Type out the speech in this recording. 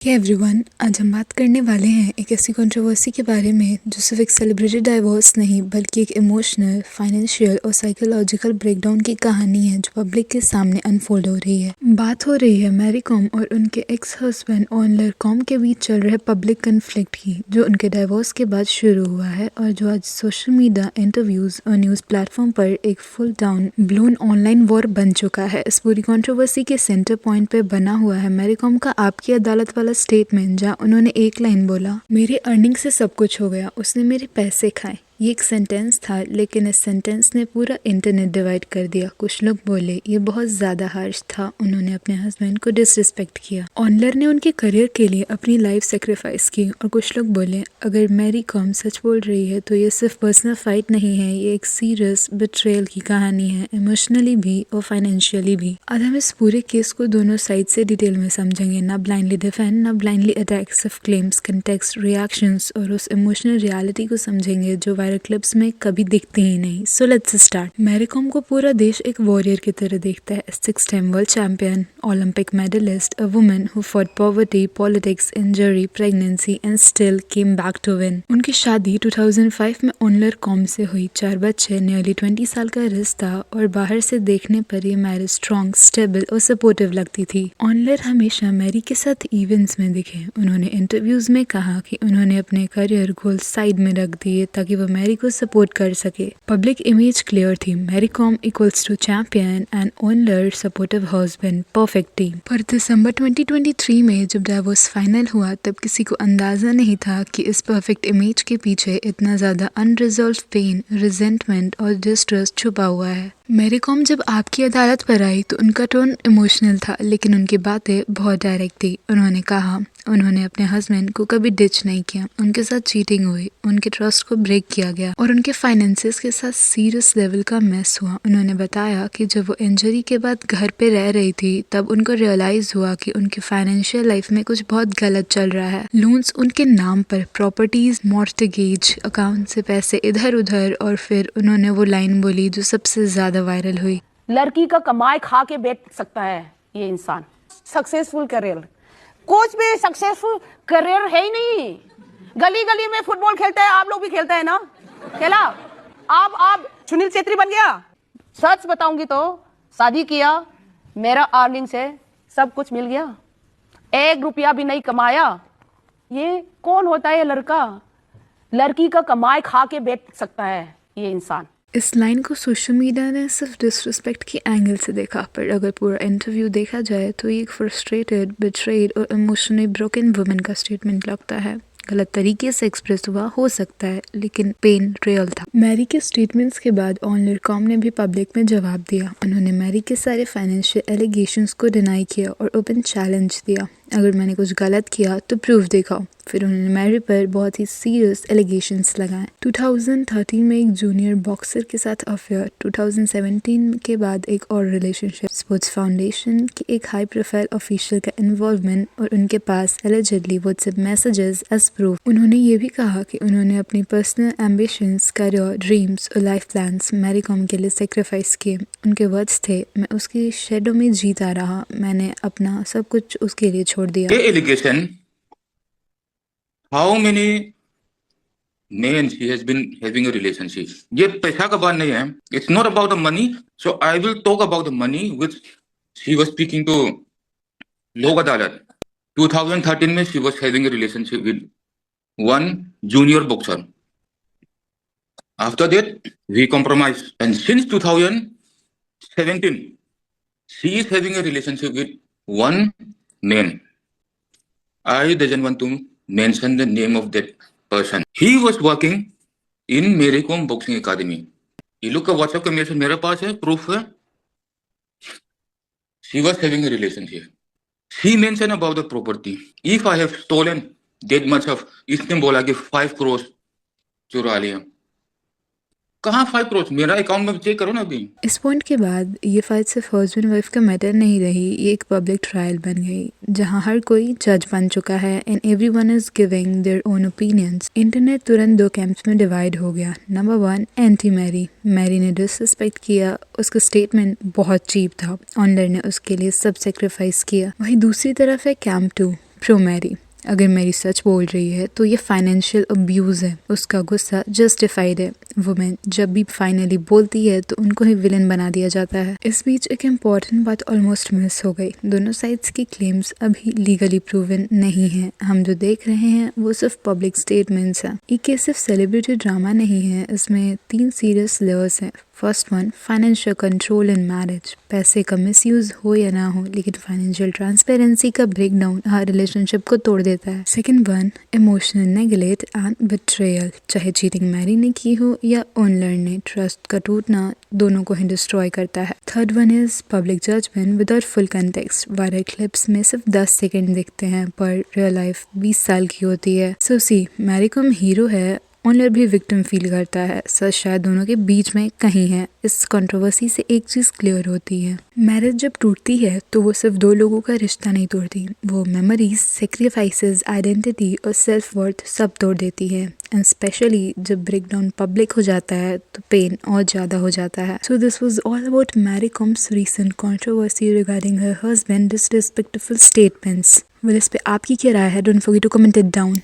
Everyone, आज हम बात करने वाले हैं एक ऐसी कंट्रोवर्सी के बारे में जो सिर्फ एक सेलिब्रेटेड डाइवोर्स नहीं बल्कि एक इमोशनल, फाइनेंशियल और साइकोलॉजिकल ब्रेकडाउन की कहानी है जो पब्लिक के सामने अनफोल्ड हो रही है। बात हो रही है मैरी कॉम और उनके एक्स हस्बैंड ऑनलर कॉम के बीच चल रहे पब्लिक कन्फ्लिक्ट की, जो उनके डाइवोर्स के बाद शुरू हुआ है और जो आज सोशल मीडिया, इंटरव्यूज और न्यूज प्लेटफॉर्म पर एक full down blown online war बन चुका है। इस पूरी कंट्रोवर्सी के सेंटर पॉइंट पे बना हुआ है मैरी कॉम का आपकी अदालत वाला स्टेटमेंट, जहाँ उन्होंने एक लाइन बोला, मेरी अर्निंग से सब कुछ हो गया, उसने मेरे पैसे खाए। ये एक सेंटेंस था, लेकिन इस सेंटेंस ने पूरा इंटरनेट डिवाइड कर दिया। कुछ लोग बोले ये बहुत ज्यादा हार्श था, उन्होंने अपने हस्बैंड को डिसरिस्पेक्ट किया। ऑनलर ने उनके करियर के लिए अपनी लाइफ सेक्रीफाइस की। और कुछ लोग बोले अगर मैरी कॉम सच बोल रही है तो ये सिर्फ पर्सनल फाइट नहीं है, ये एक सीरियस बिट्रेयल की कहानी है, इमोशनली भी और फाइनेंशियली भी। आज हम इस पूरे केस को दोनों साइड से डिटेल में समझेंगे, ना ब्लाइंडली डिफेंड ना ब्लाइंडली अटैक, सिर्फ क्लेम्स, कंटेक्स्ट, रिएक्शंस और उस इमोशनल रियलिटी को समझेंगे जो क्लिप्स में कभी दिखती ही नहीं। So let's start. Mary Kom को पूरा देश एक वॉरियर की तरह देखता है। 6 time world champion, Olympic medallist, a woman who fought poverty, politics, injury, pregnancy and still came back to win. उनकी शादी 2005 में ऑनलर कॉम से हुई। 4 बच्चे, नियरली 20 साल का रिश्ता, और बाहर से देखने पर ये मैरिज स्ट्रॉन्ग, स्टेबल और सपोर्टिव लगती थी। ऑनलर हमेशा मैरी के साथ इवेंट्स में दिखे। उन्होंने इंटरव्यूज में कहा कि उन्होंने अपने करियर गोल साइड में रख दिए ताकि वो मैरी को सपोर्ट कर सके। पब्लिक इमेज क्लियर थी, Mary Kom equals to champion and Onler supportive husband, perfect team. पर दिसंबर 2023 में जब डाइवोर्स फाइनल हुआ तब किसी को अंदाजा नहीं था कि इस परफेक्ट इमेज के पीछे इतना ज्यादा अनरिजॉल्व पेन, रिजेंटमेंट और डिस्ट्रस्ट छुपा हुआ है। मैरी कॉम जब आपकी अदालत पर आई तो उनका टोन इमोशनल था, लेकिन उनकी बातें बहुत डायरेक्ट थी। उन्होंने कहा उन्होंने अपने हस्बैंड को कभी डिच नहीं किया, उनके साथ चीटिंग हुई, उनके ट्रस्ट को ब्रेक किया गया और उनके फाइनेंसेस के साथ सीरियस लेवल का मेस हुआ। उन्होंने बताया कि जब वो इंजरी के बाद घर पे रह रही थी तब उनको रियलाइज हुआ कि उनकी फाइनेंशियल लाइफ में कुछ बहुत गलत चल रहा है। लोन्स उनके नाम पर, प्रॉपर्टीज, मॉर्टगेज, अकाउंट से पैसे इधर उधर। और फिर उन्होंने वो लाइन बोली जो सबसे ज्यादा वायरल हुई, लड़की का कमाई खा के बेच सकता है ये इंसान। सक्सेसफुल करियर, कुछ भी सक्सेसफुल करियर है ही नहीं। गली गली में फुटबॉल खेलता है, आप लोग भी खेलते हैं ना, खेला। आप सुनील छेत्री बन गया। सच बताऊंगी तो शादी किया, मेरा अर्निंग से सब कुछ मिल गया, 1 रुपया भी नहीं कमाया। ये कौन होता है लड़का? लड़की का कमाई खा के बेच सकता है ये इंसान। इस लाइन को सोशल मीडिया ने सिर्फ डिसरिस्पेक्ट की एंगल से देखा, पर अगर पूरा इंटरव्यू देखा जाए तो ये एक फ्रस्ट्रेटेड, बिट्रेड और इमोशनली ब्रोकन वुमन का स्टेटमेंट लगता है। गलत तरीके से एक्सप्रेस हुआ हो सकता है, लेकिन पेन रियल था। मैरी के स्टेटमेंट्स के बाद ऑनलर कॉम ने भी पब्लिक में जवाब दिया। उन्होंने मैरी के सारे फाइनेंशियल एलिगेशंस को डिनाई किया और ओपन चैलेंज दिया, अगर मैंने कुछ गलत किया तो प्रूफ दिखाओ। फिर उन्होंने मैरी पर बहुत ही सीरियस एलिगेशंस लगाए। 2013 में एक जूनियर बॉक्सर के साथ अफेयर, 2017 के बाद एक और रिलेशनशिप, स्पोर्ट्स फाउंडेशन की एक हाई प्रोफाइल ऑफिशियल का इन्वॉल्वमेंट और उनके पास allegedly WhatsApp messages as proof. उन्होंने ये भी कहा कि उन्होंने अपनी पर्सनल एम्बिशंस, करियर, ड्रीम्स और लाइफ प्लान्स मैरी कॉम के लिए सेक्रीफाइस किए। उनके वर्ड्स थे, मैं उसकी शेडो में जीता रहा, मैंने अपना सब कुछ उसके लिए छोड़ दिया। Allegation, how many men she has been having a relationship? ये पैसा का बात नहीं है. It's not about the money. So I will talk about the money which she was speaking to लोक अदालत. 2013 में she was having a relationship with one junior boxer. After that we compromised, and since 2017 she is having a relationship with one man. I doesn't want to mention the name of that person. He was working in Mary Kom Boxing Academy. ये लोग का WhatsApp का message मेरे पास है, proof है. She was having a relationship. She mentioned about the property. If I have stolen that much of, इसने बोला कि 5 crores चुरा लिया. कहाँ 5 करोड़? मेरा अकाउंट में चेक करो ना अभी। इस पॉइंट के बाद ये फाइट सिर्फ हस्बैंड वाइफ का मैटर नहीं रही, ये एक पब्लिक ट्रायल बन गई जहां हर कोई जज बन चुका है and everyone is giving their own opinions. Internet तुरंत 2 कैंप्स में डिवाइड हो गया। Number 1, anti Mary. मैरी ने डिसरिस्पेक्ट किया, उसका स्टेटमेंट बहुत चीप था, ऑनलर ने उसके लिए सब सेक्रीफाइस किया। वहीं दूसरी तरफ है कैंप 2, प्रो मैरी, अगर मैरी सच बोल रही है तो ये फाइनेंशियल अब्यूज़ है, उसका गुस्सा जस्टिफाइड है। वुमेन जब भी फाइनली बोलती है तो उनको ही विलन बना दिया जाता है। इस बीच एक इम्पॉर्टेंट बात ऑलमोस्ट मिस हो गई, दोनों साइड्स की क्लेम्स अभी लीगली प्रूवन नहीं है। हम जो देख रहे हैं वो सिर्फ पब्लिक स्टेटमेंट्स हैं। ये केस सिर्फ सेलिब्रिटी ड्रामा नहीं है, इसमें 3 सीरियस लेयर्स हैं। First one, financial control in marriage, पैसे का मिसयूज हो या ना हो लेकिन फाइनेंशियल ट्रांसपेरेंसी का ब्रेकडाउन हर रिलेशनशिप को तोड़ देता है। Second one, emotional neglect and betrayal, चाहे चीटिंग मैरी ने की हो या ओनर ने, ट्रस्ट का टूटना दोनों को ही डिस्ट्रॉय करता है। Third one is public judgement without full context, viral clips में सिर्फ 10 सेकंड दिखते हैं पर रियल लाइफ 20 साल की होती है। सो सी, मैरी कम हीरो है, ओनर भी विक्टिम फील करता है, सच शायद दोनों के बीच में कहीं है। इस कंट्रोवर्सी से एक चीज क्लियर होती है, मैरिज जब टूटती है तो वो सिर्फ 2 लोगों का रिश्ता नहीं तोड़ती, वो मेमोरीज, सेक्रीफाइसेस, आइडेंटिटी और सेल्फ वर्थ सब तोड़ देती है। एंड स्पेशली जब ब्रेकडाउन पब्लिक हो जाता है तो पेन और ज्यादा हो जाता है। So this was all about Mary Kom's recent controversy regarding her husband disrespectful statements. Well, इस पे आपकी क्या राय है? Don't forget to comment it down.